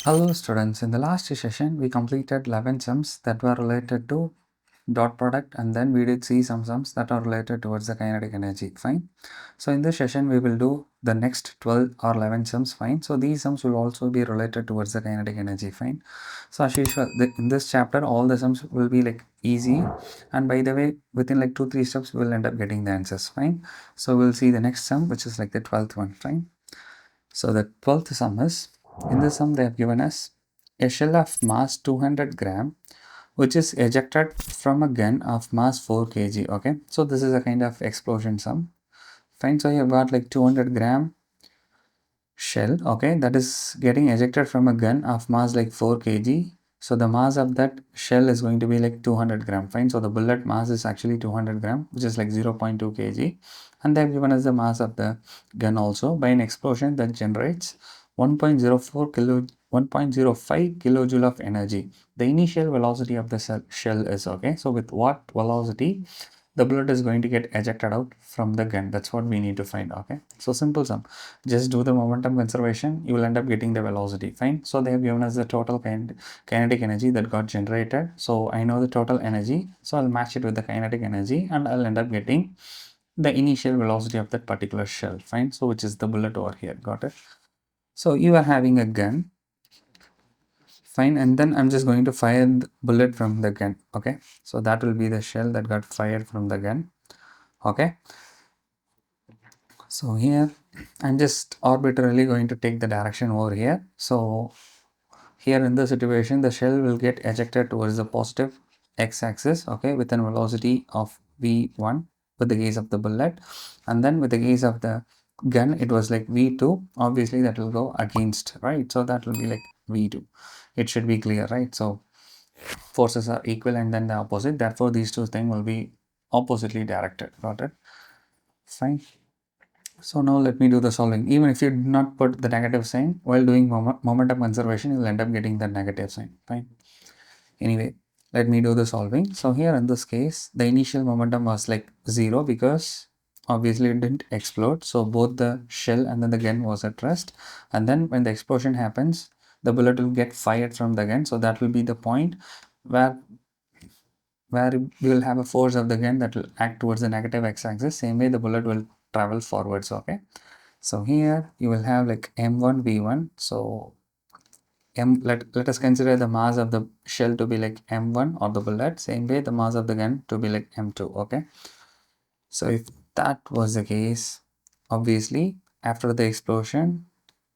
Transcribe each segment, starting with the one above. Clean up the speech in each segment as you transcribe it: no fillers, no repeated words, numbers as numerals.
Hello students, in the last session we completed 11 sums that were related to dot product, and then we did see some sums that are related towards the kinetic energy. Fine. So in this session we will do the next 12 or 11 sums. Fine. So these sums will also be related towards the kinetic energy. Fine. So as usual, in this chapter all the sums will be like easy, and by the way within like 2-3 steps we will end up getting the answers. Fine. So we'll see the next sum, which is like the 12th one. Fine. So the 12th sum is, in this sum they have given us a shell of mass 200 gram which is ejected from a gun of mass 4 kg. Okay, so this is a kind of explosion sum. Fine. So you have got like 200-gram shell, okay, that is getting ejected from a gun of mass like 4 kg. So the mass of that shell is going to be like 200 gram. Fine. So the bullet mass is actually 200 gram, which is like 0.2 kg, and they have given us the mass of the gun also by an explosion that generates 1.05 kilojoule of energy. The initial velocity of the shell is, okay, so with what velocity the bullet is going to get ejected out from the gun. That's what we need to find. Okay, so simple sum, just do the momentum conservation, you will end up getting the velocity. Fine. So they have given us the total kinetic energy that got generated. So I know the total energy, so I'll match it with the kinetic energy and I'll end up getting the initial velocity of that particular shell. Fine. So which is the bullet over here. Got it? So you are having a gun. Fine. And then I'm just going to fire the bullet from the gun. Okay, so that will be the shell that got fired from the gun. Okay, so here I'm just arbitrarily going to take the direction over here. So here in the situation, the shell will get ejected towards the positive x-axis, okay, with a velocity of v1 with the case of the bullet, and then with the case of the gun it was like v2. Obviously that will go against, right? So that will be like v2. It should be clear, right? So forces are equal and then the opposite, therefore these two things will be oppositely directed. Got it? Fine. So now let me do the solving. Even if you do not put the negative sign while doing momentum conservation, you will end up getting the negative sign. Fine. Anyway, let me do the solving. So here in this case, the initial momentum was like 0 because obviously it didn't explode. So both the shell and then the gun was at rest. And then when the explosion happens, the bullet will get fired from the gun. So that will be the point where we will have a force of the gun that will act towards the negative x-axis. Same way the bullet will travel forwards. Okay, so here you will have like m1 v1. So let us consider the mass of the shell to be like m1 or the bullet. Same way the mass of the gun to be like m2. Okay, so if that was the case, obviously after the explosion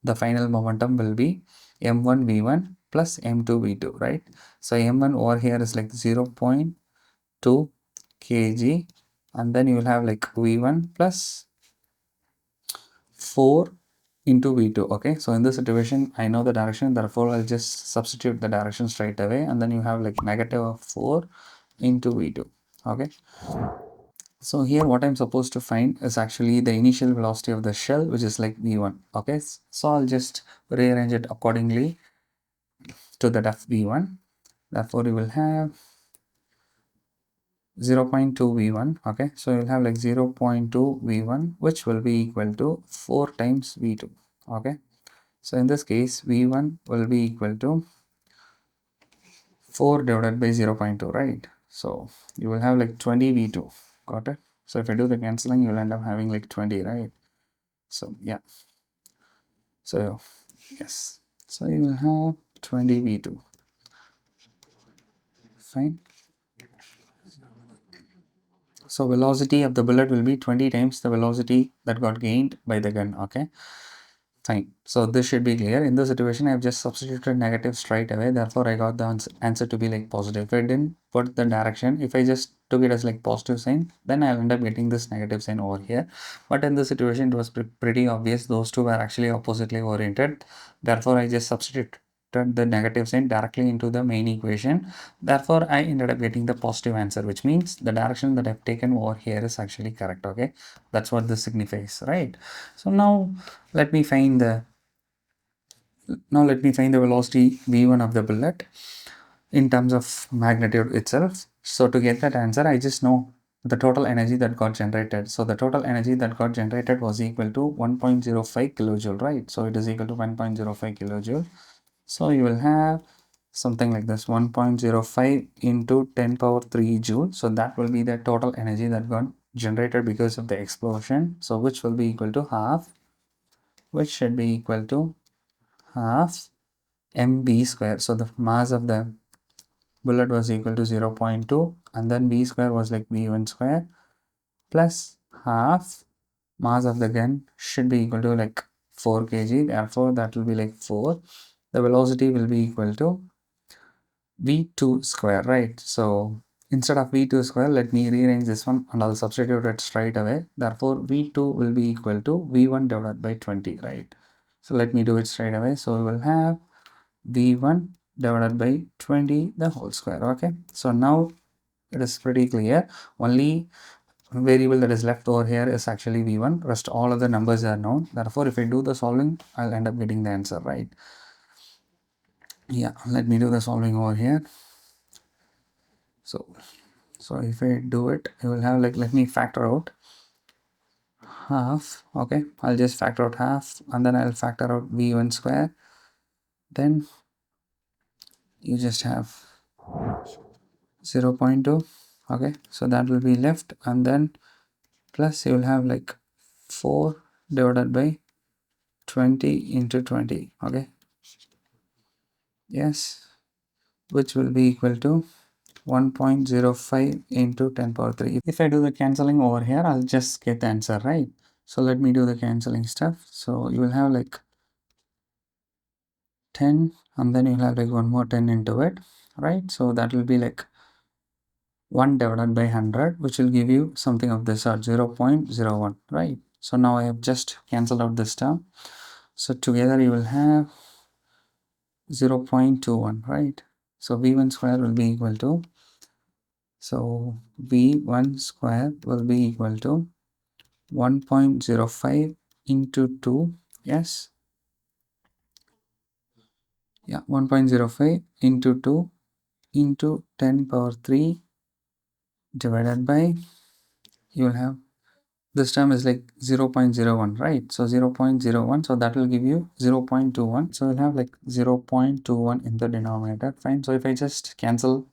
the final momentum will be m1 v1 plus m2 v2, right? So m1 over here is like 0.2 kg, and then you will have like v1 plus 4 into v2. Okay, so in this situation I know the direction, therefore I'll just substitute the direction straight away, and then you have like negative of 4 into v2. Okay, so here what I'm supposed to find is actually the initial velocity of the shell, which is like v1. Okay, so I'll just rearrange it accordingly to that of v1. Therefore you will have 0.2 v1. Okay, so you'll have like 0.2 v1, which will be equal to 4 times v2. Okay, so in this case v1 will be equal to 4 divided by 0.2, right? So you will have like 20 v2. Got it? So if I do the cancelling, you'll end up having like 20, right? So yeah, so yes, so you will have 20 v2. Fine. So velocity of the bullet will be 20 times the velocity that got gained by the gun. Okay, fine. So this should be clear. In this situation, I have just substituted negative straight away. Therefore, I got the answer to be like positive. If I didn't put the direction, if I just took it as like positive sign, then I'll end up getting this negative sign over here. But in this situation, it was pretty obvious. Those two were actually oppositely oriented. Therefore, I just substituted the negative sign directly into the main equation. Therefore, I ended up getting the positive answer, which means the direction that I've taken over here is actually correct. Okay, that's what this signifies, right? So now let me find the velocity v1 of the bullet in terms of magnitude itself. So to get that answer, I just know the total energy that got generated. So the total energy that got generated was equal to 1.05 kilojoule, right? So it is equal to 1.05 kilojoule. So you will have something like this 1.05 into 10 power 3 joule. So that will be the total energy that got generated because of the explosion. So which will be equal to half, which should be equal to half mb square. So the mass of the bullet was equal to 0.2, and then v square was like v1 square plus half mass of the gun should be equal to like 4 kg. Therefore that will be like 4. The velocity will be equal to v2 square, right? So instead of v2 square, let me rearrange this one and I'll substitute it straight away. Therefore v2 will be equal to v1 divided by 20, right? So let me do it straight away. So we will have v1 divided by 20 the whole square. Okay, so now it is pretty clear. Only variable that is left over here is actually v1. Rest all other numbers are known. Therefore if I do the solving, I'll end up getting the answer, right? Yeah, let me do the solving over here. So if I do it, I will have like, let me factor out half. Okay, I'll just factor out half and then I'll factor out v1 square. Then you just have 0.2. Okay, so that will be left, and then plus you will have like 4 divided by 20 into 20. Okay, yes, which will be equal to 1.05 into 10 power 3. If I do the cancelling over here, I'll just get the answer, right? So let me do the cancelling stuff. So you will have like 10 and then you'll have like one more 10 into it, right? So that will be like 1 divided by 100, which will give you something of this sort, 0.01, right? So now I have just cancelled out this term. So together you will have 0.21, right? So v1 square will be equal to, so v1 square will be equal to 1.05 into 2, yes, yeah, 1.05 into 2 into 10 power 3 divided by, you will have, this term is like 0.01, right? So 0.01, so that will give you 0.21. So you'll have like 0.21 in the denominator, fine. So if I just cancel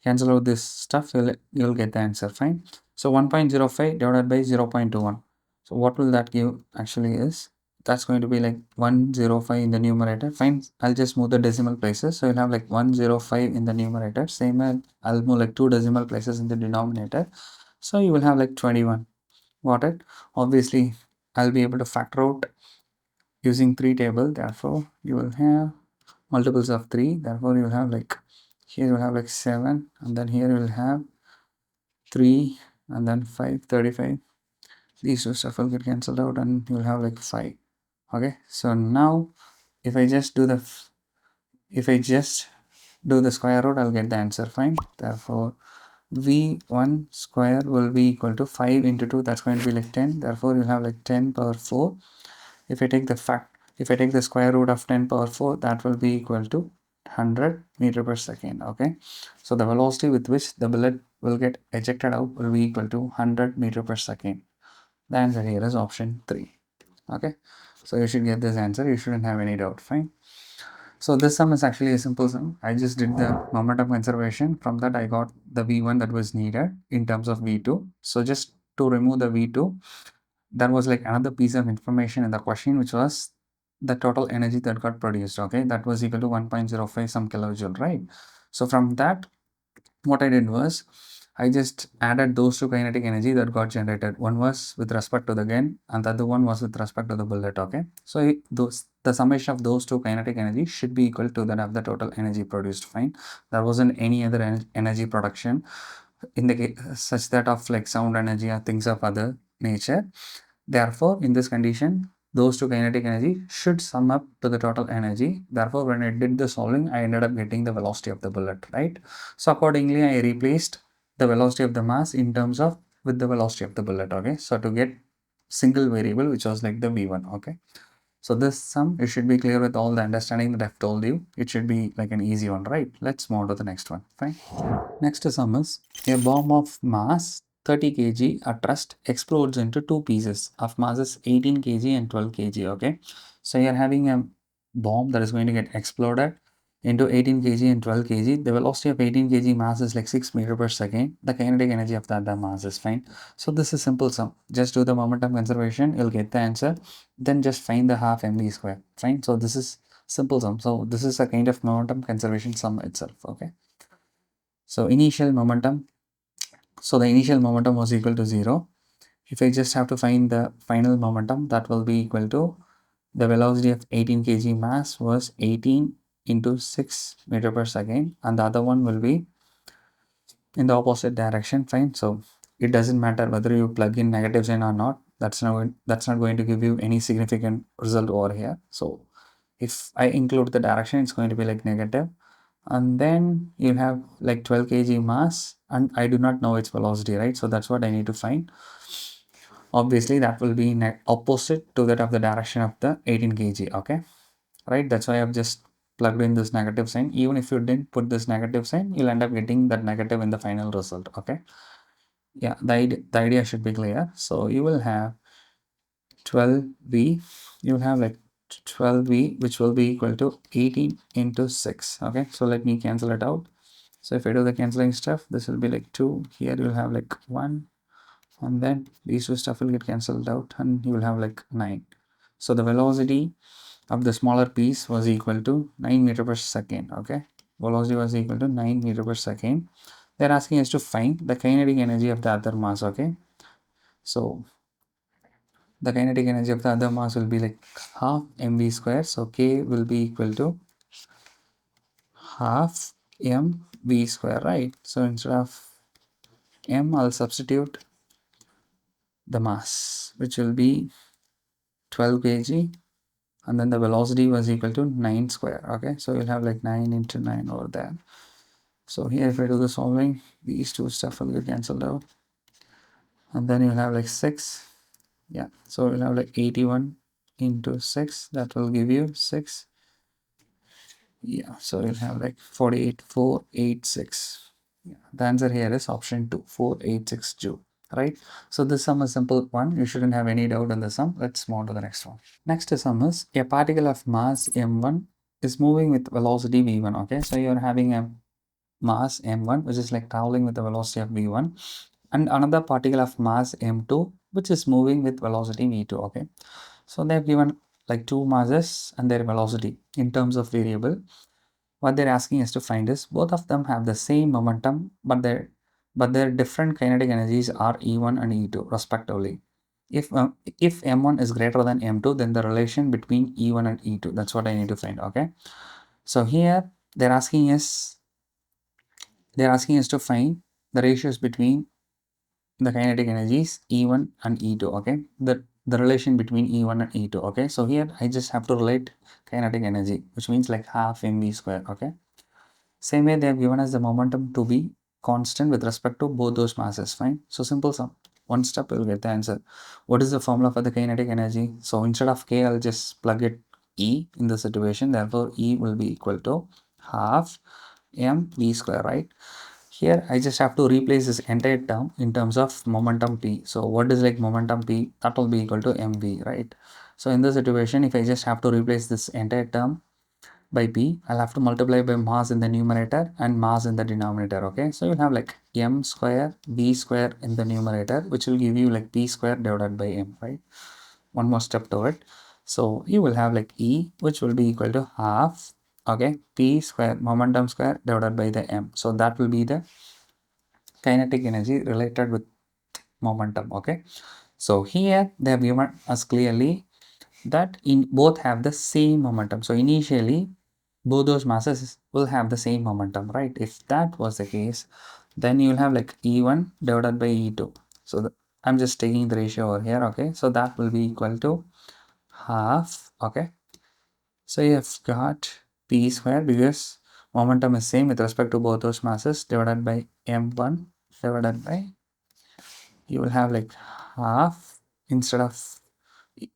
out this stuff, you'll get the answer, fine. So 1.05 divided by 0.21. So what will that give actually is, that's going to be like 105 in the numerator, fine. I'll just move the decimal places. So you'll have like 105 in the numerator, same as I'll move like 2 decimal places in the denominator. So you will have like 21. Got it? Obviously I'll be able to factor out using 3 table. Therefore you will have multiples of 3. Therefore you will have like, here you will have like 7, and then here you will have 3, and then 5, 35. These two stuff will get cancelled out and you will have like 5. Okay, so now if I just do the square root, I'll get the answer, fine. Therefore v1 square will be equal to 5 into 2, that's going to be like 10. Therefore you'll have like 10 power 4. If I take the square root of 10 power 4, that will be equal to 100 meter per second. Okay, so the velocity with which the bullet will get ejected out will be equal to 100 meter per second. The answer here is option 3. Okay, so you should get this answer, you shouldn't have any doubt, fine. So this sum is actually a simple sum. I just did the momentum conservation. From that I got the v1 that was needed in terms of v2. So just to remove the v2, there was like another piece of information in the question, which was the total energy that got produced. Okay, that was equal to 1.05 some kilojoule, right? So from that, what I did was I just added those two kinetic energy that got generated. One was with respect to the gun and the other one was with respect to the bullet. Okay, so the summation of those two kinetic energy should be equal to that of the total energy produced, fine. There wasn't any other energy production in the case such that of like sound energy or things of other nature. Therefore, in this condition, those two kinetic energy should sum up to the total energy. Therefore, when I did the solving, I ended up getting the velocity of the bullet, right? So accordingly, I replaced the velocity of the mass in terms of with the velocity of the bullet. Okay, so to get single variable, which was like the v1. Okay, so this sum, it should be clear with all the understanding that I've told you. It should be like an easy one, right? Let's move on to the next one. Fine. Next sum is, a bomb of mass 30 kg at rest explodes into two pieces of masses 18 kg and 12 kg. Okay, so you're having a bomb that is going to get exploded into 18 kg and 12 kg. The velocity of 18 kg mass is like 6 meter per second. The kinetic energy of the other mass is fine. So this is simple sum. Just do the momentum conservation, you'll get the answer. Then just find the half mv square. Fine. So this is simple sum. So this is a kind of momentum conservation sum itself. Okay. So initial momentum. So the initial momentum was equal to 0. If I just have to find the final momentum, that will be equal to the velocity of 18 kg mass was 18 into 6 meter per second, and the other one will be in the opposite direction. Fine. So it doesn't matter whether you plug in negative sign or not. That's not going to give you any significant result over here. So if I include the direction, it's going to be like negative, and then you'll have like 12 kg mass, and I do not know its velocity, right? So that's what I need to find. Obviously that will be opposite to that of the direction of the 18 kg. Okay, right? That's why I've just plugged in this negative sign. Even if you didn't put this negative sign, you'll end up getting that negative in the final result. Okay, yeah, the idea should be clear. So you will have 12v, you will have like 12v, which will be equal to 18 into 6. Okay, so let me cancel it out. So if I do the canceling stuff, this will be like 2. Here you'll have like 1, and then these two stuff will get cancelled out, and you will have like 9. So the velocity of the smaller piece was equal to 9 meter per second. Okay, velocity was equal to 9 meter per second. They're asking us to find the kinetic energy of the other mass. Okay, so the kinetic energy of the other mass will be like half mv square. So k will be equal to half mv square, right? So instead of m, I'll substitute the mass, which will be 12 kg, and then the velocity was equal to 9 square. Okay, so you'll have like 9 into 9 over there. So here if I do the solving, these two stuff will get cancelled out, and then you'll have like 6. Yeah, so you'll have like 81 into 6, that will give you 6. Yeah, so you'll have like 48486. Yeah, the answer here is option 2, 486 joule, right? So this sum is simple one. You shouldn't have any doubt on the sum. Let's move on to the next one. Next sum is a particle of mass m1 is moving with velocity v1. Okay, so you're having a mass m1 which is like traveling with the velocity of v1, and another particle of mass m2 which is moving with velocity v2. Okay, so they've given like two masses and their velocity in terms of variable. What they're asking us to find is both of them have the same momentum, but their different kinetic energies are E1 and E2 respectively. If M1 is greater than M2, then the relation between E1 and E2, that's what I need to find. Okay, so here they're asking us to find the ratios between the kinetic energies E1 and E2. Okay, the relation between E1 and E2. Okay, so here I just have to relate kinetic energy, which means like half mv square. Okay, same way they have given us the momentum to be constant with respect to both those masses. Fine. So simple sum. One step you'll get the answer. What is the formula for the kinetic energy? So instead of K, I'll just plug it E in the situation. Therefore, E will be equal to half mv square, right? Here I just have to replace this entire term in terms of momentum P. So what is like momentum P? That will be equal to mv, right? So in this situation, if I just have to replace this entire term by P, I'll have to multiply by mass in the numerator and mass in the denominator. Okay, so you'll have like m square v square in the numerator, which will give you like p square divided by m, right? One more step to it. So you will have like E, which will be equal to half, okay, p square momentum square divided by the m. So that will be the kinetic energy related with momentum. Okay, so here they have given us clearly that in both have the same momentum. So initially both those masses will have the same momentum, right? If that was the case, then you'll have like E1 divided by E2. So I'm just taking the ratio over here. Okay, so that will be equal to half. Okay, so you've got P square because momentum is same with respect to both those masses divided by M1 divided by, you will have like half, instead of,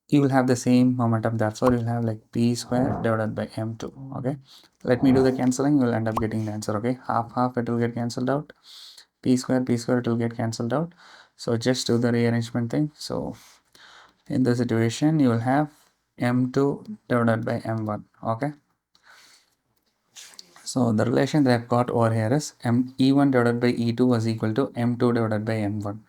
you will have the same momentum, therefore you'll have like p square divided by m2. Okay, let me do the cancelling. You will end up getting the answer. Okay, half it will get cancelled out, p square it will get cancelled out. So just do the rearrangement thing. So in the situation you will have m2 divided by m1. Okay, so the relation that I've got over here is e1 divided by e2 was equal to m2 divided by m1.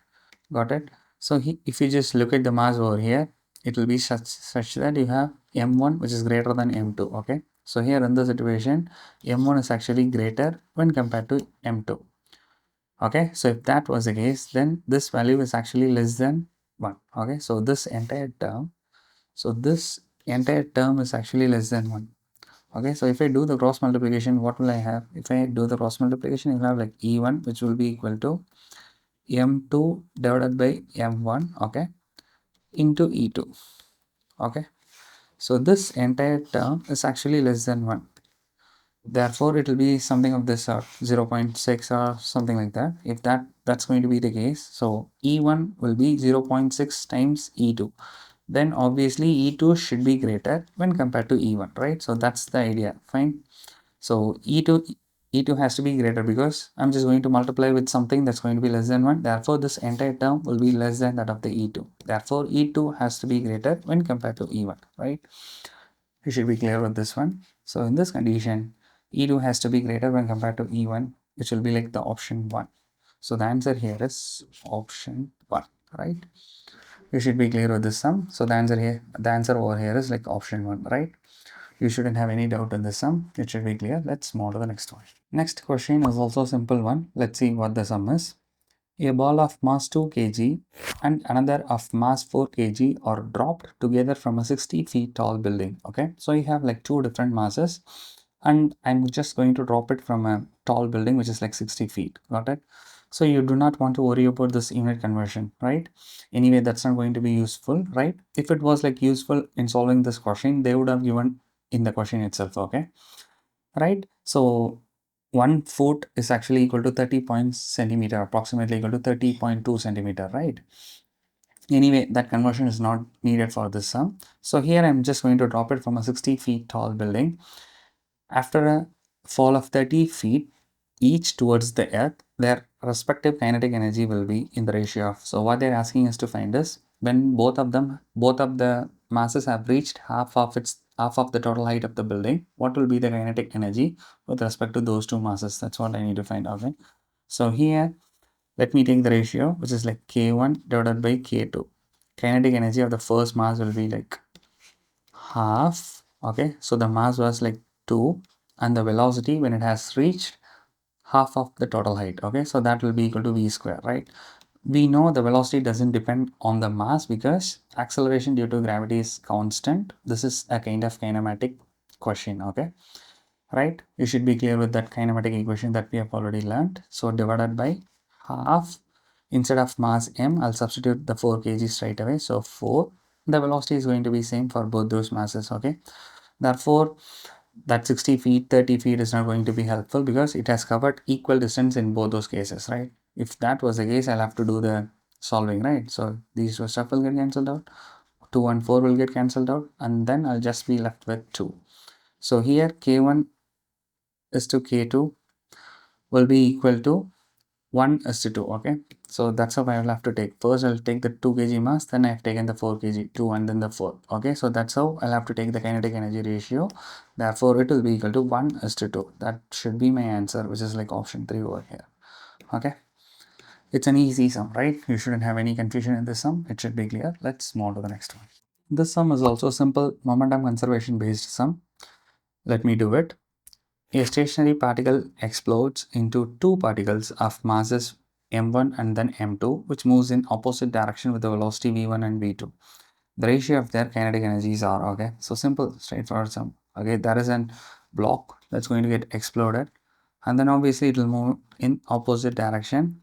Got it? So if you just look at the mass over here, it will be such that you have m1 which is greater than m2. Okay, so here in the situation, m1 is actually greater when compared to m2. Okay, so if that was the case, then this value is actually less than 1. Okay, so this entire term is actually less than 1. Okay, so if I do the cross multiplication, what will I have? If I do the cross multiplication, you have like e1 which will be equal to m2 divided by m1, okay, into e2. Okay, so this entire term is actually less than 1. Therefore, it will be something of this sort, 0.6 or something like that. If that's going to be the case, so E1 will be 0.6 times E2. Then obviously E2 should be greater when compared to E1, right? So that's the idea. Fine. So E2 has to be greater because I'm just going to multiply with something that's going to be less than 1. Therefore, this entire term will be less than that of the E2. Therefore, E2 has to be greater when compared to E1, right? You should be clear with this one. So in this condition, E2 has to be greater when compared to E1, which will be like the option 1. So the answer here is option 1, right? You should be clear with this sum. So the answer over here is like option 1, right? You shouldn't have any doubt in this sum. It should be clear. Let's move to the next one. Next question is also a simple one. Let's see what the sum is. A ball of mass 2 kg and another of mass 4 kg are dropped together from a 60 feet tall building. Okay, so you have like two different masses, and I'm just going to drop it from a tall building which is like 60 feet. Got it? So you do not want to worry about this unit conversion, right? Anyway, that's not going to be useful, right? If it was like useful in solving this question, they would have given in the question itself. Okay, right? So 1 foot is actually equal to 30 centimeter, approximately equal to 30.2 centimeter, right? Anyway, that conversion is not needed for this sum. So here I'm just going to drop it from a 60 feet tall building. After a fall of 30 feet each towards the earth, their respective kinetic energy will be in the ratio of. So what they're asking us to find is when both of the masses have reached half of the total height of the building, what will be the kinetic energy with respect to those two masses? That's what I need to find out. Okay? So here, let me take the ratio, which is like K1 divided by K2. Kinetic energy of the first mass will be like half. Okay, so the mass was like 2, and the velocity when it has reached half of the total height. Okay, so that will be equal to v square, right? We know the velocity doesn't depend on the mass because acceleration due to gravity is constant. This is a kind of kinematic question. Okay, right? You should be clear with that kinematic equation that we have already learned. So divided by half, instead of mass m, I'll substitute the 4 kg straight away. So 4, the velocity is going to be same for both those masses. Okay, therefore that 60 feet 30 feet is not going to be helpful because it has covered equal distance in both those cases, right? If that was the case, I'll have to do the solving, right? So these two stuff will get cancelled out, 2 and 4 will get cancelled out, and then I'll just be left with 2. So here k1 is to k2 will be equal to 1 is to 2. Okay, so that's how I will have to take. First I'll take the 2 kg mass, then I've taken the 4 kg 2 and then the 4. Okay, so that's how I'll have to take the kinetic energy ratio. Therefore it will be equal to 1 is to 2. That should be my answer, which is like option 3 over here. Okay, it's an easy sum, right? You shouldn't have any confusion in this sum. It should be clear. Let's move on to the next one. This sum is also a simple momentum conservation based sum. Let me do it. A stationary particle explodes into two particles of masses m1 and then m2, which moves in opposite direction with the velocity v1 and v2. The ratio of their kinetic energies are. Okay, so simple, straightforward sum. Okay, there is an block that's going to get exploded, and then obviously it will move in opposite direction.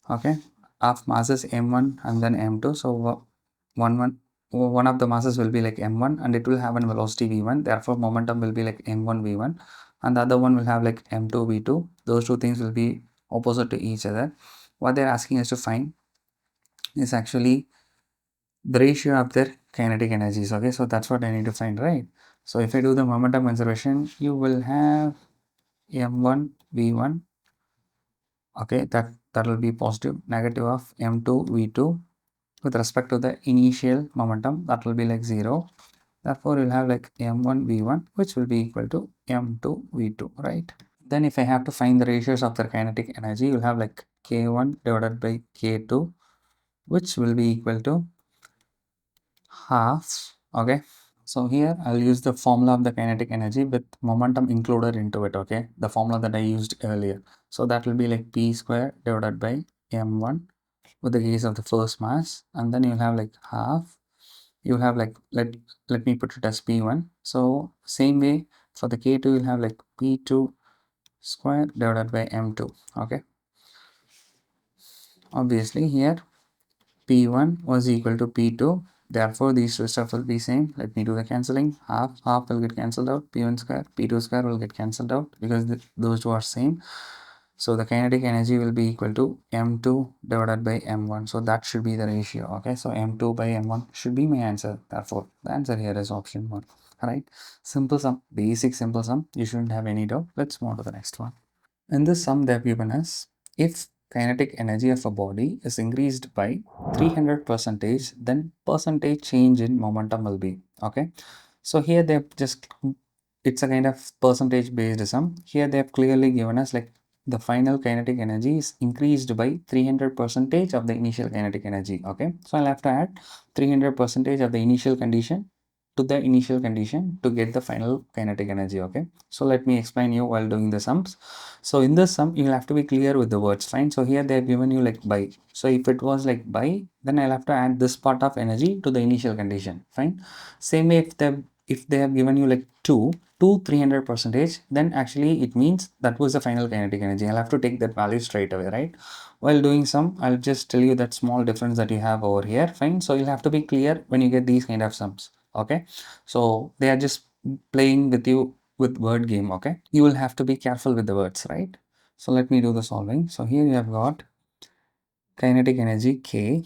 Okay, of masses m1 and then m2. So one of the masses will be like m1 and it will have a velocity v1, therefore momentum will be like m1 v1, and the other one will have like m2 v2. Those two things will be opposite to each other. What they're asking us to find is actually the ratio of their kinetic energies. Okay, so that's what I need to find, right? So if I do the momentum conservation, you will have m1 v1. Okay, that will be positive, negative of m2 v2 with respect to the initial momentum, that will be like 0. Therefore, you'll have like m1 v1, which will be equal to m2 v2, right? Then if I have to find the ratios of the kinetic energy, you'll have like k1 divided by k2, which will be equal to half. Okay, so here I'll use the formula of the kinetic energy with momentum included into it. Okay, the formula that I used earlier. So that will be like p square divided by m1 with the case of the first mass, and then you'll have like half. You have like let me put it as p1. So same way for the k2, you'll have like p2 square divided by m2. Okay, obviously here P1 was equal to P2. Therefore, these two stuff will be same. Let me do the cancelling. Half will get cancelled out. P1 square, P2 square will get cancelled out because those two are same. So the kinetic energy will be equal to M2 divided by M1. So that should be the ratio. Okay, so M2 by M1 should be my answer. Therefore, the answer here is option 1. Alright, simple sum, basic simple sum. You shouldn't have any doubt. Let's move on to the next one. In this sum, they have given us if kinetic energy of a body is increased by 300 percentage, then percentage change in momentum will be. Okay, so here they have just, it's a kind of percentage based sum. Here they have clearly given us like the final kinetic energy is increased by 300 percentage of the initial kinetic energy. Okay, so I'll have to add 300 percentage of the initial condition to the initial condition to get the final kinetic energy. Okay, so let me explain you while doing the sums. So in this sum, you'll have to be clear with the words, fine. So here they have given you like by. So if it was like by, then I'll have to add this part of energy to the initial condition, fine. Same way if they have given you like 300 percentage, then actually it means that was the final kinetic energy. I'll have to take that value straight away, right? While doing sum, I'll just tell you that small difference that you have over here, fine. So you'll have to be clear when you get these kind of sums. Okay, so they are just playing with you with word game. Okay, you will have to be careful with the words, right? So let me do the solving. So here you have got kinetic energy k,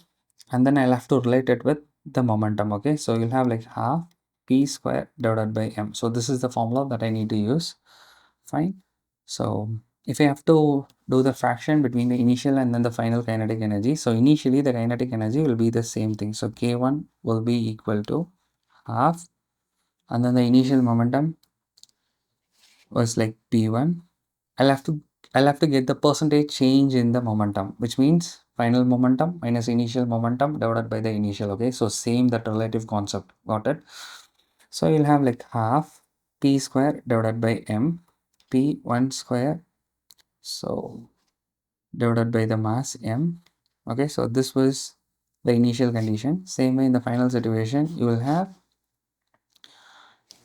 and then I'll have to relate it with the momentum. Okay, so you'll have like half p square divided by m. So this is the formula that I need to use, fine. So if I have to do the fraction between the initial and then the final kinetic energy, so initially the kinetic energy will be the same thing. So k1 will be equal to half, and then the initial momentum was like p1. I'll have to I'll have to get the percentage change in the momentum, which means final momentum minus initial momentum divided by the initial. Okay, so same that relative concept. Got it? So you'll have like half p square divided by m, p1 square, so divided by the mass m. Okay, so this was the initial condition. Same way in the final situation, you will have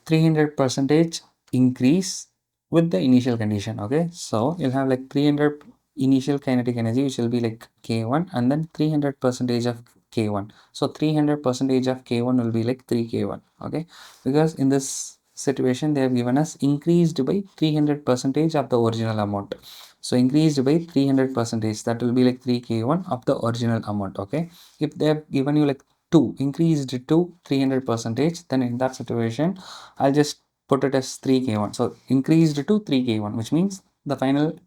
300 percentage increase with the initial condition. Okay, so you'll have like 300 initial kinetic energy, which will be like k1, and then 300 percentage of k1. So 300 percentage of k1 will be like 3k1. Okay, because in this situation they have given us increased by 300 percentage of the original amount. So increased by 300 percentage, that will be like 3k1 of the original amount. Okay, if they have given you like 2 increased to 300 percentage, then in that situation I'll just put it as 3k1. So increased to 3k1, which means the final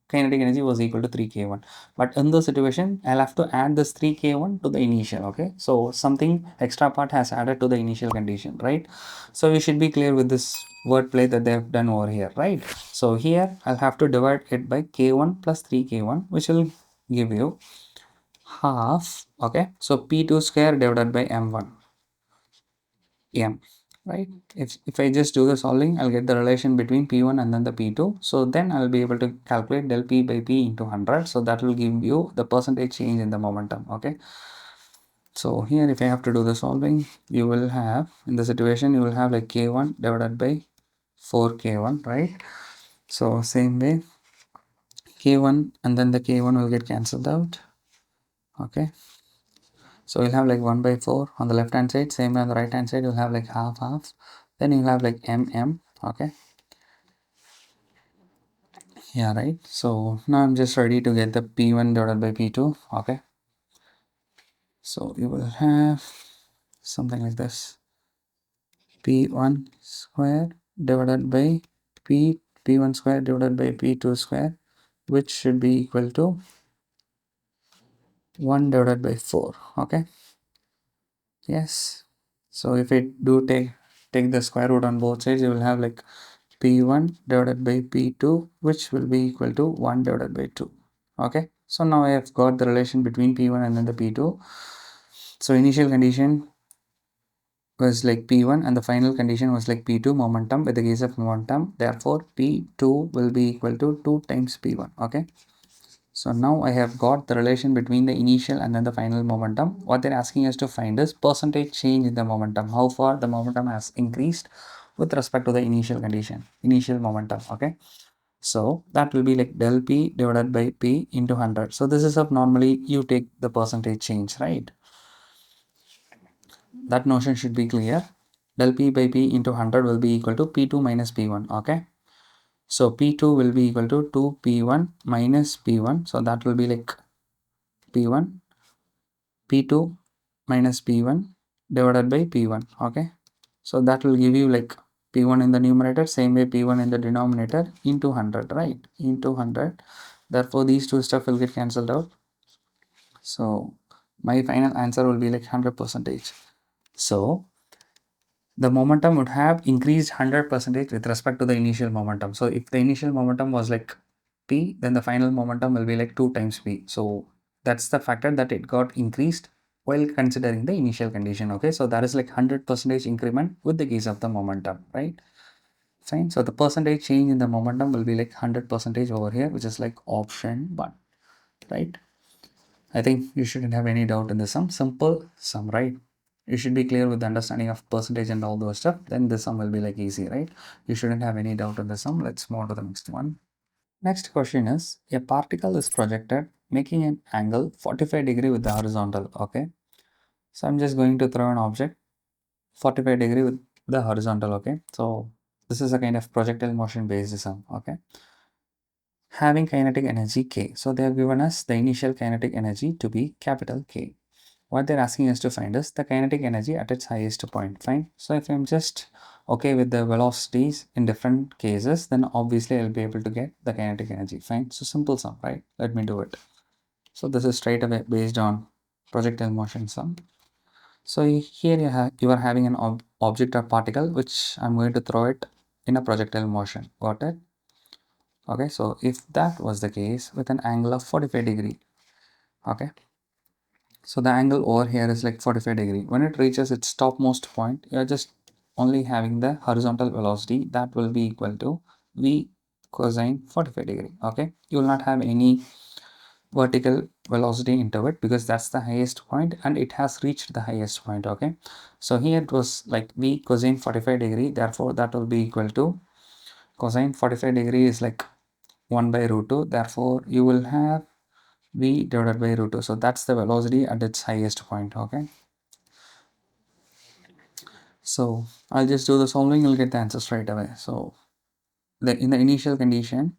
kinetic energy was equal to 3k1. But in the situation, I'll have to add this 3k1 to the initial. Okay, so something extra part has added to the initial condition, right? So we should be clear with this wordplay that they have done over here, right? So here I'll have to divide it by k1 plus 3k1, which will give you half. Okay, so p2 square divided by m1 m, right? If I just do the solving, I'll get the relation between p1 and then the p2. So then I'll be able to calculate del p by p into 100. So that will give you the percentage change in the momentum. Okay, so here if I have to do the solving, you will have in the situation you will have like k1 divided by 4k1, right? So same way k1 and then the k1 will get cancelled out. Okay, so you'll have like 1 by 4 on the left hand side, same way on the right hand side, you'll have like half half. Then you'll have like mm. Okay, yeah, right. So now I'm just ready to get the p1 divided by p2. Okay, so you will have something like this: p1 square divided by p1 square divided by p2 square, which should be equal to 1 divided by 4. Okay, yes. So if I do take take the square root on both sides, you will have like P1 divided by P2, which will be equal to 1 divided by 2. Okay, so now I have got the relation between P1 and then the P2. So initial condition was like P1 and the final condition was like P2 momentum with the case of momentum. Therefore, P2 will be equal to 2 times P1. Okay. So now I have got the relation between the initial and then the final momentum. What they're asking us to find is percentage change in the momentum. How far the momentum has increased with respect to the initial condition, initial momentum. Okay. So that will be like del P divided by P into 100. So this is up normally you take the percentage change, right? That notion should be clear. Del P by P into 100 will be equal to P2 minus P1. Okay. So P2 will be equal to 2P1 minus P1. So that will be like P1, P2 minus P1 divided by P1. Okay. So that will give you like P1 in the numerator, same way P1 in the denominator into 100, right? Into 100. Therefore, these two stuff will get cancelled out. So my final answer will be like 100%. So the momentum would have increased 100% with respect to the initial momentum. So if the initial momentum was like P, then the final momentum will be like 2 times P. So that's the factor that it got increased while considering the initial condition. Okay, so that is like 100% increment with the case of the momentum, right? Fine. So the percentage change in the momentum will be like 100% over here, which is like option 1, right? I think you shouldn't have any doubt in the sum. Simple sum, right? You should be clear with the understanding of percentage and all those stuff. Then the sum will be like easy, right? You shouldn't have any doubt in the sum. Let's move on to the next one. Next question is, a particle is projected making an angle 45 degree with the horizontal. Okay. So I'm just going to throw an object 45 degree with the horizontal. Okay. So this is a kind of projectile motion based sum. Okay. Having kinetic energy K. So they have given us the initial kinetic energy to be capital K. What they're asking us to find is the kinetic energy at its highest point. Fine. So if I'm just okay with the velocities in different cases, then obviously I'll be able to get the kinetic energy. Fine. So simple sum, right? Let me do it. So this is straight away based on projectile motion sum. So here you are having an object or particle which I'm going to throw it in a projectile motion. Got it? Okay. So if that was the case with an angle of 45 degree, okay. So the angle over here is like 45 degree. When it reaches its topmost point, you're just only having the horizontal velocity that will be equal to V cosine 45 degree. Okay. You will not have any vertical velocity into it because that's the highest point and it has reached the highest point. Okay. So here it was like V cosine 45 degree. Therefore, that will be equal to cosine 45 degree is like 1 by root 2. Therefore, you will have V divided by root 2. So that's the velocity at its highest point. Okay. So I'll just do the solving, you'll get the answer straight away. So in the initial condition,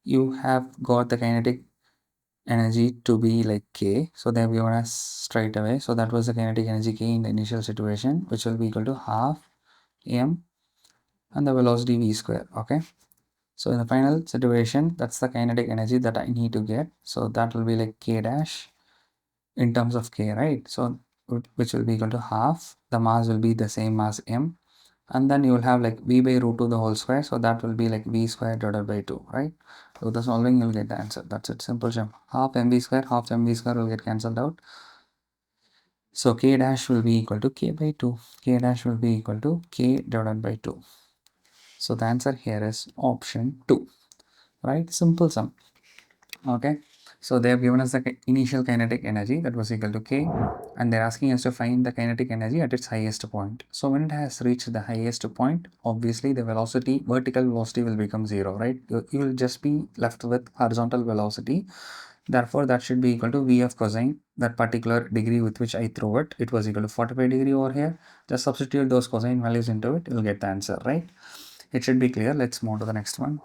you have got the kinetic energy to be like K. So they have given us straight away. So that was the kinetic energy K in the initial situation, which will be equal to half m and the velocity V square. Okay. So in the final situation, that's the kinetic energy that I need to get. So that will be like K dash in terms of K, right? So which will be equal to half. The mass will be the same as m. And then you will have like V by root 2 the whole square. So that will be like V square divided by 2, right? So the solving you'll get the answer. That's it. Simple jump. Half mv square will get cancelled out. So K dash will be equal to K by 2. K dash will be equal to K divided by 2. So the answer here is option 2, right? Simple sum. Okay. So they have given us the initial kinetic energy that was equal to K, and they're asking us to find the kinetic energy at its highest point. So when it has reached the highest point, obviously the vertical velocity will become 0, right? You will just be left with horizontal velocity. Therefore, that should be equal to V of cosine, that particular degree with which I throw it. It was equal to 45 degree over here. Just substitute those cosine values into it, you'll get the answer, right? It should be clear. Let's move to the next one.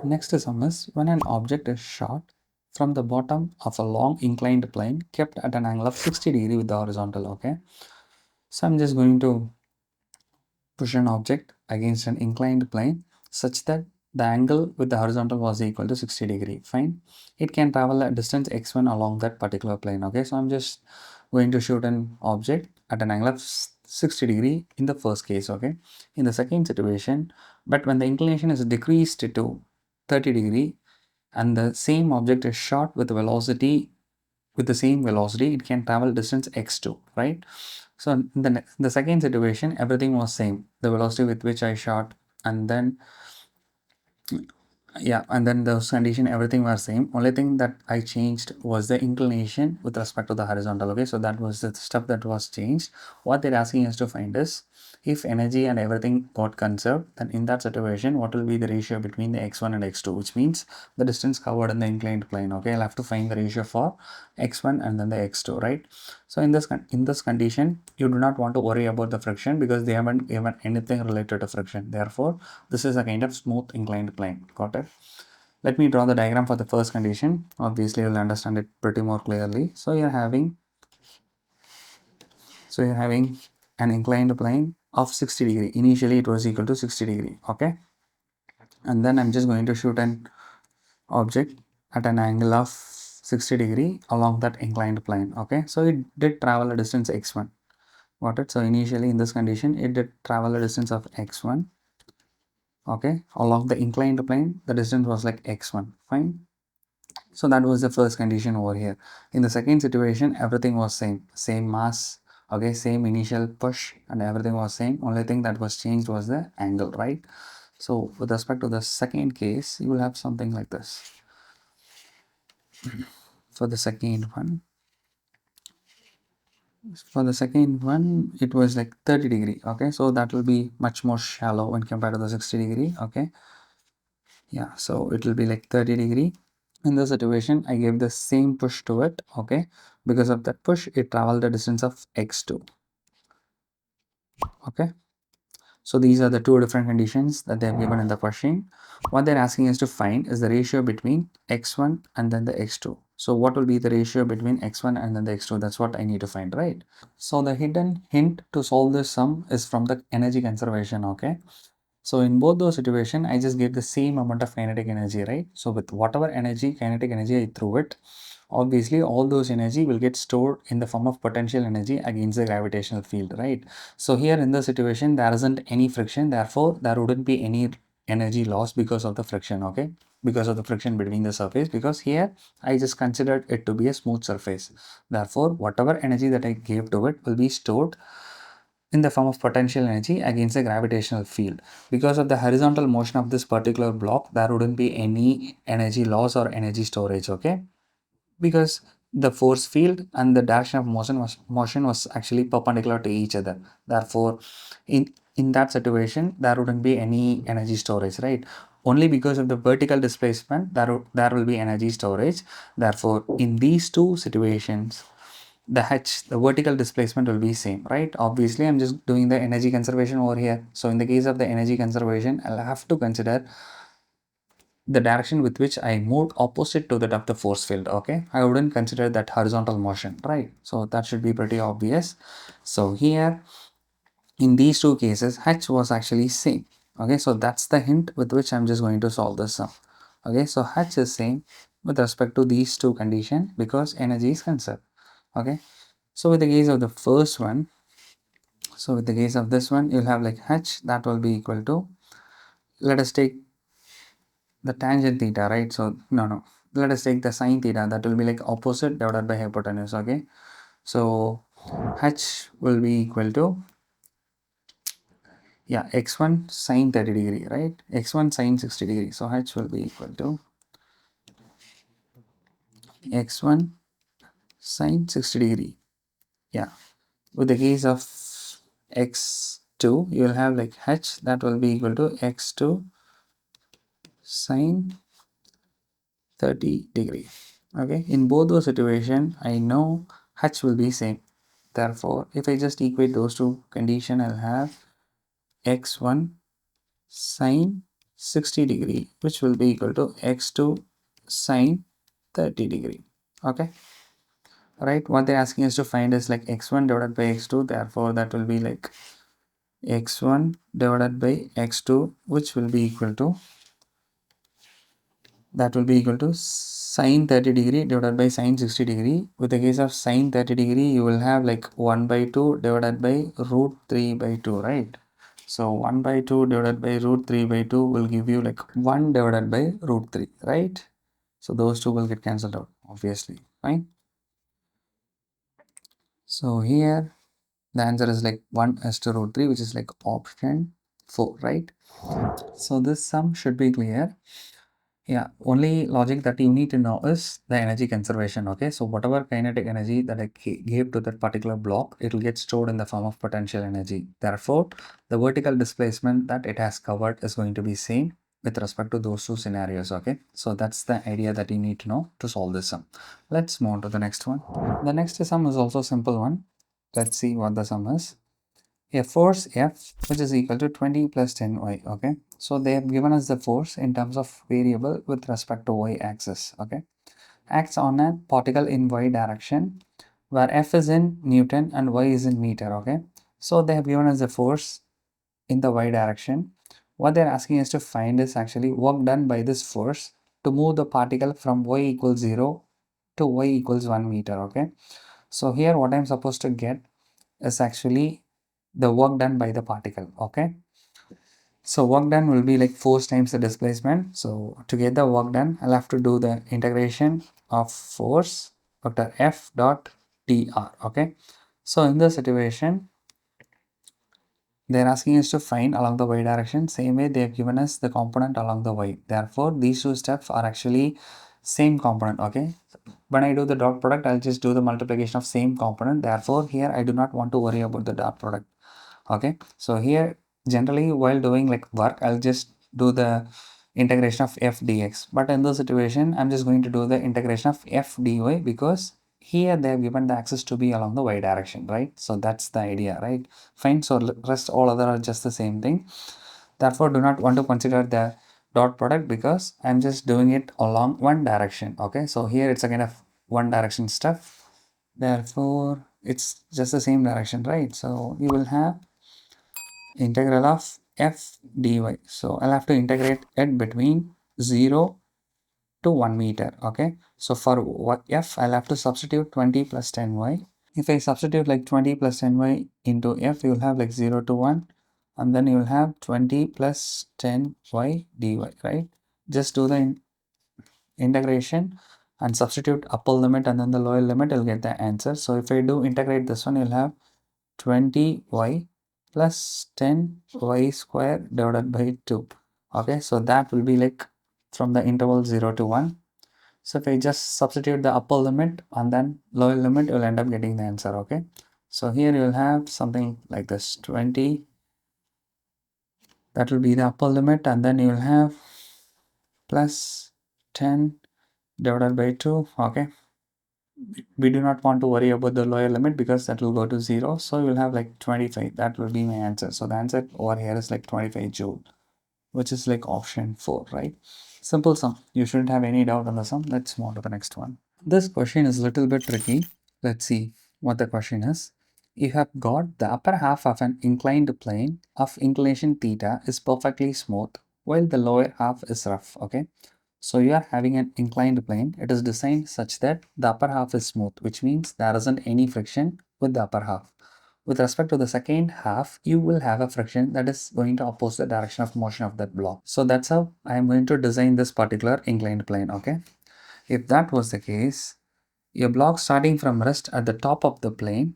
Next sum is when an object is shot from the bottom of a long inclined plane kept at an angle of 60 degree with the horizontal. Okay. So I'm just going to push an object against an inclined plane such that the angle with the horizontal was equal to 60 degree. Fine. It can travel a distance x1 along that particular plane. Okay. So I'm just going to shoot an object at an angle of 60 degree in the first case, okay. In the second situation, but when the inclination is decreased to 30 degree and the same object is shot with velocity, with the same velocity, it can travel distance x2, right? So in the second situation, everything was same, the velocity with which I shot, and then yeah, and then the condition, everything was same. Only thing that I changed was the inclination with respect to the horizontal, okay. So that was the stuff that was changed. What they're asking us to find is, if energy and everything got conserved, then in that situation what will be the ratio between the x1 and x2, which means the distance covered in the inclined plane, okay. I'll have to find the ratio for x1 and then the x2, right? So in this condition, you do not want to worry about the friction because they haven't given anything related to friction. Therefore, this is a kind of smooth inclined plane. Got it? Let me draw the diagram for the first condition. Obviously, you'll understand it pretty more clearly. So you're having an inclined plane of 60 degree. Initially, it was equal to 60 degree. Okay, and then I'm just going to shoot an object at an angle of 60 degree along that inclined plane. Okay, so it did travel a distance x1. Got it? So initially in this condition, it did travel a distance of x1. Okay, along the inclined plane, the distance was like x1. Fine. So that was the first condition over here. In the second situation, everything was same mass. Okay, same initial push and everything was same. Only thing that was changed was the angle, right? So with respect to the second case, you will have something like this. For the second one, it was like 30 degree. Okay, so that will be much more shallow when compared to the 60 degree. Okay, yeah, so it will be like 30 degree. In this situation, I gave the same push to it. Okay, because of that push, it traveled the distance of x2. Okay, so these are the two different conditions that they have given in the question. What they're asking us to find is the ratio between x1 and then the x2. So what will be the ratio between x1 and then the x2? That's what I need to find, right? So the hidden hint to solve this sum is from the energy conservation. Okay, so in both those situations, I just gave the same amount of kinetic energy, right? So with whatever kinetic energy I threw it, obviously all those energy will get stored in the form of potential energy against the gravitational field, right? So here in the situation, there isn't any friction, therefore there wouldn't be any energy loss because of the friction, okay? Because of the friction between the surface, because here I just considered it to be a smooth surface. Therefore, whatever energy that I gave to it will be stored in the form of potential energy against the gravitational field. Because of the horizontal motion of this particular block, there wouldn't be any energy loss or energy storage, okay? Because the force field and the direction of motion was actually perpendicular to each other. Therefore, in that situation, there wouldn't be any energy storage, right? Only because of the vertical displacement, there will be energy storage. Therefore, in these two situations, the vertical displacement will be same, right? Obviously, I'm just doing the energy conservation over here. So in the case of the energy conservation, I'll have to consider the direction with which I moved opposite to that of the force field. Okay, I wouldn't consider that horizontal motion, right? So that should be pretty obvious. So here in these two cases, h was actually same. Okay, so that's the hint with which I'm just going to solve this sum. Okay, so h is same with respect to these two conditions because energy is conserved. Okay, so with the case of the first one, so with the case of this one, you'll have like h that will be equal to, let us take the tangent theta, right? So no, let us take the sine theta, that will be like opposite divided by hypotenuse. Okay, so h will be equal to, yeah, x1 sine 30 degree, right? X1 sine 60 degree. So h will be equal to x1 sine 60 degree. Yeah, with the case of x2, you will have like h that will be equal to x2 sine 30 degree. Okay, in both those situations, I know h will be same. Therefore, if I just equate those two conditions, I'll have x1 sine 60 degree, which will be equal to x2 sine 30 degree. Okay, right? What they're asking us to find is like x1 divided by x2. Therefore, that will be like x1 divided by x2, which will be equal to, that will be equal to sine 30 degree divided by sine 60 degree. With the case of sine 30 degree, you will have like 1 by 2 divided by root 3 by 2, right? So 1 by 2 divided by root 3 by 2 will give you like 1 divided by root 3, right? So those two will get cancelled out, obviously, fine? So here the answer is like 1 is to root 3, which is like option 4, right? So this sum should be clear. Yeah, only logic that you need to know is the energy conservation. Okay, so whatever kinetic energy that I gave to that particular block, it will get stored in the form of potential energy. Therefore, the vertical displacement that it has covered is going to be same with respect to those two scenarios. Okay, so that's the idea that you need to know to solve this sum. Let's move on to the next one. The next sum is also a simple one. Let's see what the sum is. A force F which is equal to 20 plus 10y. Okay, so they have given us the force in terms of variable with respect to y axis. Okay, acts on a particle in y direction where F is in Newton and y is in meter. Okay, so they have given us the force in the y direction. What they're asking us to find is actually work done by this force to move the particle from y equals 0 to y equals 1 meter. Okay, so here what I'm supposed to get is actually the work done by the particle. Okay, so work done will be like force times the displacement. So to get the work done, I'll have to do the integration of force vector F dot dr. Okay, so in this situation they're asking us to find along the y direction. Same way they have given us the component along the y. Therefore these two steps are actually same component. Okay, when I do the dot product, I'll just do the multiplication of same component. Therefore here I do not want to worry about the dot product. Okay, so here generally while doing like work, I'll just do the integration of f dx, but in this situation I'm just going to do the integration of f dy because here they have given the axis to be along the y direction, right? So that's the idea, right? Fine, so rest all other are just the same thing. Therefore do not want to consider the dot product because I'm just doing it along one direction. Okay, so here it's a kind of one direction stuff, therefore it's just the same direction, right? So you will have integral of f dy. So I'll have to integrate it between 0 to 1 meter. Okay, so for f I'll have to substitute 20 plus 10y. If I substitute like 20 plus 10y into f, you will have like 0 to 1 and then you will have 20 plus 10y dy, right? Just do the integration and substitute upper limit and then the lower limit, you'll get the answer. So if I do integrate this one, you'll have 20y plus 10y square divided by 2. Okay, so that will be like from the interval 0 to 1. So if I just substitute the upper limit and then lower limit, you'll end up getting the answer. Okay, so here you'll have something like this 20, that will be the upper limit, and then you'll have plus 10 divided by 2. Okay, we do not want to worry about the lower limit because that will go to 0. So you will have like 25. That will be my answer. So the answer over here is like 25 joule, which is like option 4, right? Simple sum. You shouldn't have any doubt on the sum. Let's move on to the next one. This question is a little bit tricky. Let's see what the question is. You have got the upper half of an inclined plane of inclination theta is perfectly smooth while the lower half is rough. Okay, so you are having an inclined plane. It is designed such that the upper half is smooth, which means there isn't any friction with the upper half. With respect to the second half, you will have a friction that is going to oppose the direction of motion of that block. So that's how I am going to design this particular inclined plane. Okay, if that was the case, a block starting from rest at the top of the plane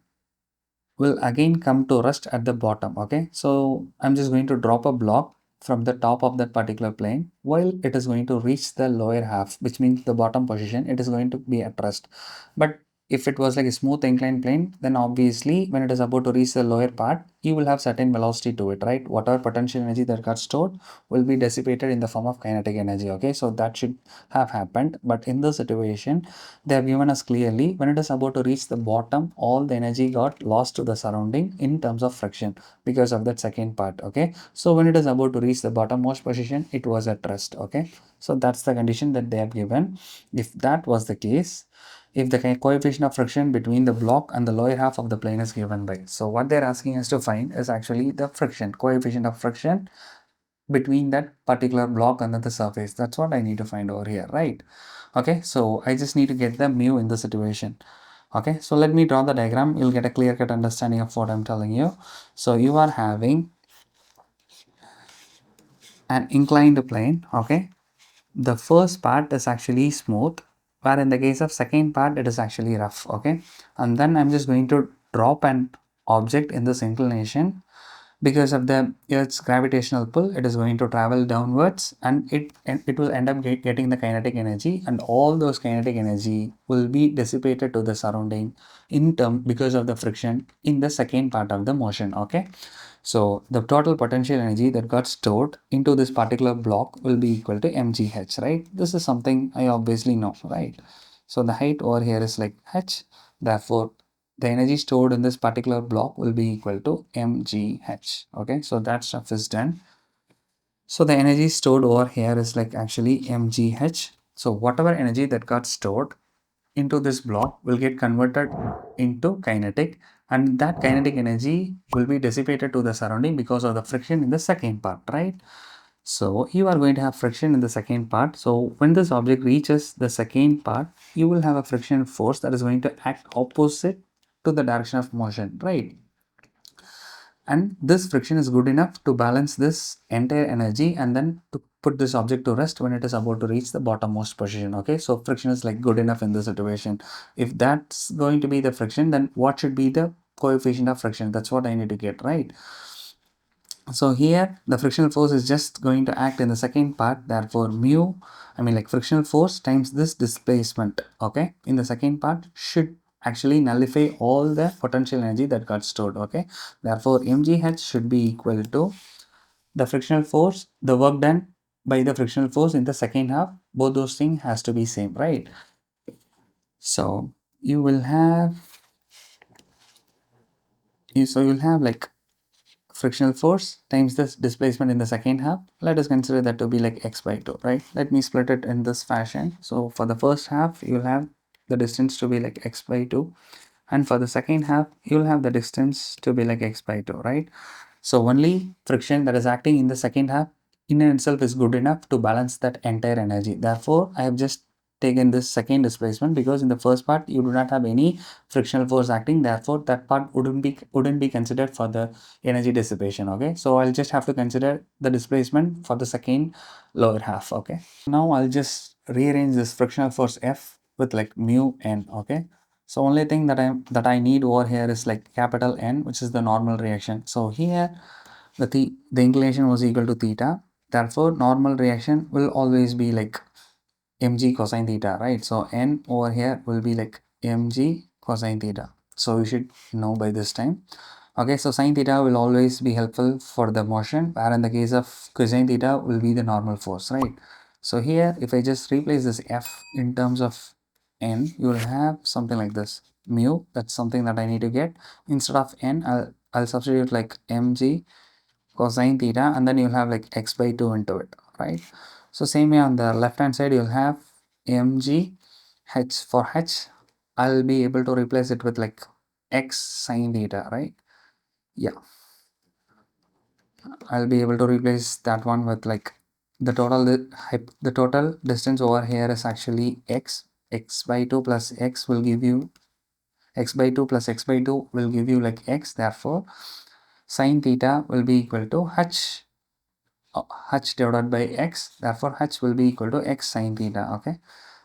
will again come to rest at the bottom. Okay, so I'm just going to drop a block from the top of that particular plane while it is going to reach the lower half, which means the bottom position, it is going to be at rest. But if it was like a smooth inclined plane, then obviously when it is about to reach the lower part, you will have certain velocity to it, right? Whatever potential energy that got stored will be dissipated in the form of kinetic energy. Okay, so that should have happened. But in this situation, they have given us clearly when it is about to reach the bottom, all the energy got lost to the surrounding in terms of friction because of that second part. Okay, so when it is about to reach the bottommost position, it was at rest. Okay, so that's the condition that they have given. If that was the case, if the coefficient of friction between the block and the lower half of the plane is given by, so what they're asking us to find is actually the friction coefficient of friction between that particular block and the surface. That's what I need to find over here, right? Okay, so I just need to get the mu in the situation. Okay, so let me draw the diagram. You'll get a clear-cut understanding of what I'm telling you. So you are having an inclined plane. Okay, the first part is actually smooth, where in the case of second part it is actually rough. Okay, and then I'm just going to drop an object in this inclination. Because of the Earth's gravitational pull, it is going to travel downwards, and it will end up getting the kinetic energy, and all those kinetic energy will be dissipated to the surrounding in term because of the friction in the second part of the motion. Okay, so the total potential energy that got stored into this particular block will be equal to mgh, right? This is something I obviously know, right? So the height over here is like h, therefore the energy stored in this particular block will be equal to mgh. Okay, so that stuff is done. So the energy stored over here is like actually mgh. So whatever energy that got stored into this block will get converted into kinetic, and that kinetic energy will be dissipated to the surrounding because of the friction in the second part, right? So you are going to have friction in the second part. So when this object reaches the second part, you will have a friction force that is going to act opposite to the direction of motion, right? And this friction is good enough to balance this entire energy and then to put this object to rest when it is about to reach the bottommost position. Okay, so friction is like good enough in this situation. If that's going to be the friction, then what should be the coefficient of friction? That's what I need to get, right? So here the frictional force is just going to act in the second part, therefore mu, I mean like frictional force times this displacement, okay, in the second part should actually nullify all the potential energy that got stored. Okay, therefore mgh should be equal to the frictional force, the work done by the frictional force in the second half. Both those things has to be same, right? So you will have you'll have like frictional force times this displacement in the second half. Let us consider that to be like x by 2, right? Let me split it in this fashion. So for the first half, you'll have the distance to be like x by 2, and for the second half, you'll have the distance to be like x by 2, right? So only friction that is acting in the second half in itself is good enough to balance that entire energy. Therefore, I have just taken this second displacement because in the first part you do not have any frictional force acting, therefore that part wouldn't be considered for the energy dissipation. Okay, so I'll just have to consider the displacement for the second lower half. Okay, now I'll just rearrange this frictional force F with like mu n. Okay, so only thing that I need over here is like capital N, which is the normal reaction. So here the inclination was equal to theta, therefore normal reaction will always be like mg cosine theta, right? So n over here will be like mg cosine theta. So you should know by this time. Okay, so sine theta will always be helpful for the motion, where in the case of cosine theta will be the normal force, right? So here if I just replace this f in terms of n, you will have something like this mu. That's something that I need to get. Instead of n, I'll substitute like mg cosine theta, and then you'll have like x by 2 into it, right? So same way on the left hand side, you'll have mg h. For h, I'll be able to replace it with like x sine theta, right? Yeah, I'll be able to replace that one with like the total distance over here is actually x by 2 plus x will give you x by 2 plus x by 2 will give you like x. Therefore sine theta will be equal to h divided by x, therefore h will be equal to x sine theta. Okay,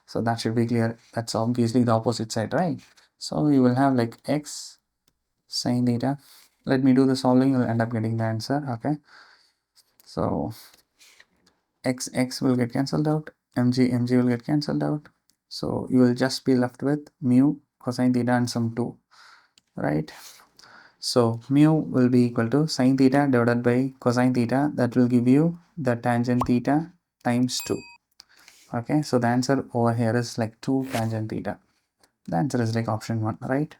so that should be clear. That's obviously the opposite side, right? So you will have like x sine theta. Let me do the solving, you'll end up getting the answer. Okay, so x will get cancelled out, mg will get cancelled out, so you will just be left with mu cosine theta and some 2, right? So mu will be equal to sine theta divided by cosine theta. That will give you the tangent theta times 2. Okay, so the answer over here is like 2 tangent theta. The answer is like option 1, right?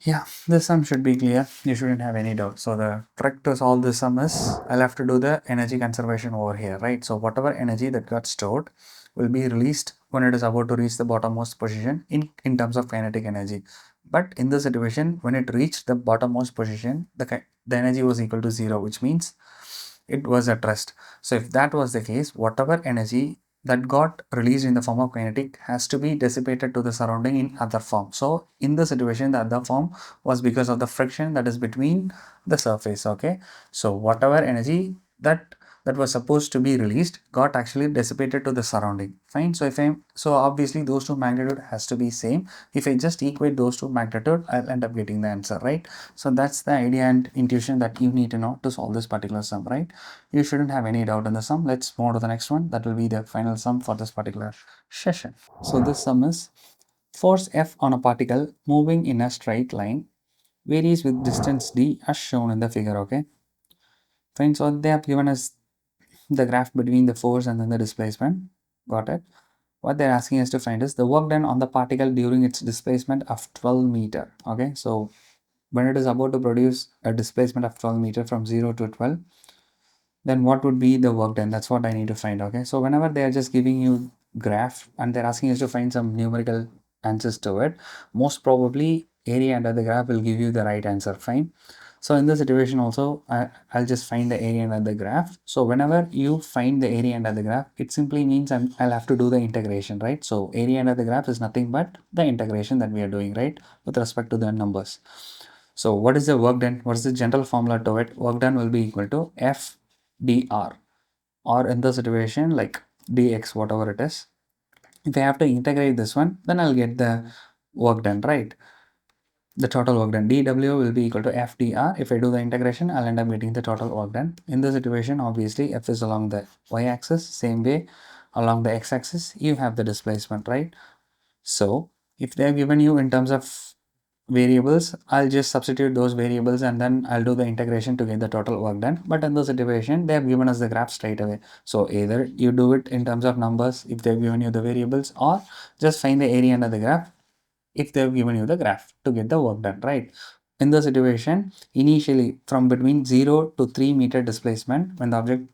Yeah, this sum should be clear. You shouldn't have any doubt. So the trick to solve this sum is I'll have to do the energy conservation over here, right? So whatever energy that got stored will be released when it is about to reach the bottommost position in terms of kinetic energy. But in this situation, when it reached the bottommost position, the energy was equal to 0, which means it was at rest. So if that was the case, whatever energy that got released in the form of kinetic has to be dissipated to the surrounding in other form. So in the situation, the other form was because of the friction that is between the surface. Okay, so whatever energy that was supposed to be released got actually dissipated to the surrounding. Fine. So if I'm so obviously those two magnitude has to be same. If I just equate those two magnitude, I'll end up getting the answer, right? So that's the idea and intuition that you need to know to solve this particular sum, right? You shouldn't have any doubt in the sum. Let's move on to the next one. That will be the final sum for this particular session. So this sum is force F on a particle moving in a straight line varies with distance d as shown in the figure. Okay, fine. So they have given us the graph between the force and then the displacement. Got it? What they're asking us to find is the work done on the particle during its displacement of 12 meter. Okay, so when it is about to produce a displacement of 12 meter from 0 to 12, then what would be the work done? That's what I need to find. Okay, so whenever they are just giving you graph and they're asking us to find some numerical answers to it, most probably area under the graph will give you the right answer. Fine. So in this situation also, I'll just find the area under the graph. So whenever you find the area under the graph, it simply means I'll have to do the integration, right? So area under the graph is nothing but the integration that we are doing, right, with respect to the numbers. So what is the work done? What is the general formula to it? Work done will be equal to F dr, or in the situation like dx, whatever it is. If I have to integrate this one, then I'll get the work done, right? The total work done, dw will be equal to f dr. If I do the integration, I'll end up getting the total work done. In this situation, obviously f is along the y-axis, same way along the x-axis you have the displacement, right? So if they have given you in terms of variables, I'll just substitute those variables and then I'll do the integration to get the total work done. But in the situation, they have given us the graph straight away. So either you do it in terms of numbers if they've given you the variables, or just find the area under the graph if they've given you the graph to get the work done, right? In the situation, initially from between 0 to 3 meter displacement, when the object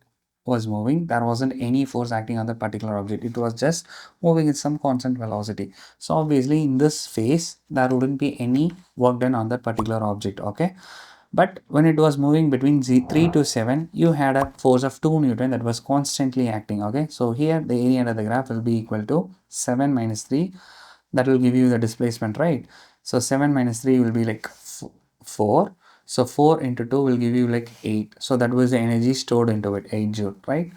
was moving, there wasn't any force acting on that particular object. It was just moving at some constant velocity. So obviously in this phase, there wouldn't be any work done on that particular object. Okay. But when it was moving between 3 to 7, you had a force of 2 Newton that was constantly acting. Okay. So here the area under the graph will be equal to 7 minus 3. That will give you the displacement, right? So 7 minus 3 will be like 4. So 4 into 2 will give you like 8. So that was the energy stored into it, 8 joule, right?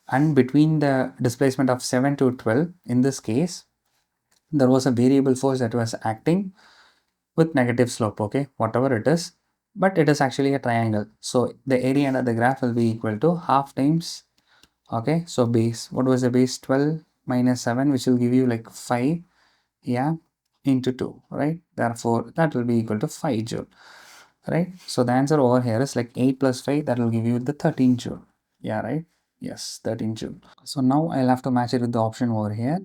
And between the displacement of 7 to 12, in this case, there was a variable force that was acting with negative slope, okay, whatever it is, but it is actually a triangle. So the area under the graph will be equal to half times, okay, so base, what was the base? 12 minus 7, which will give you like 5, yeah, into 2, right? Therefore, that will be equal to 5 joule, right? So the answer over here is like 8 plus 5, that will give you the 13 joule. Yeah, right? Yes, 13 joule. So now I'll have to match it with the option over here.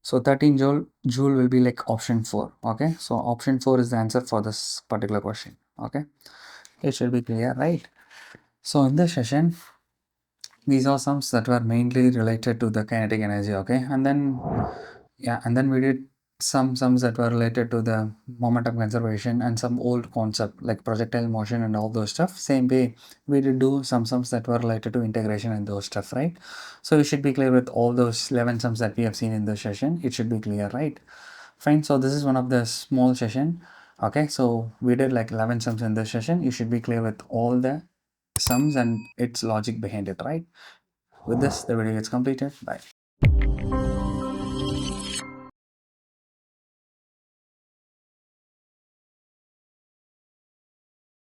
So 13 joule will be like option 4. Okay, so option 4 is the answer for this particular question. Okay, it should be clear, right? So in this session, these are sums that were mainly related to the kinetic energy. Okay, and then yeah, and then we did some sums that were related to the momentum conservation and some old concept like projectile motion and all those stuff. Same way we did do some sums that were related to integration and those stuff, right? So you should be clear with all those 11 sums that we have seen in this session. It should be clear, right? Fine. So this is one of the small session. Okay, so we did like 11 sums in this session. You should be clear with all the sums and its logic behind it, right? With this, the video gets completed. Bye.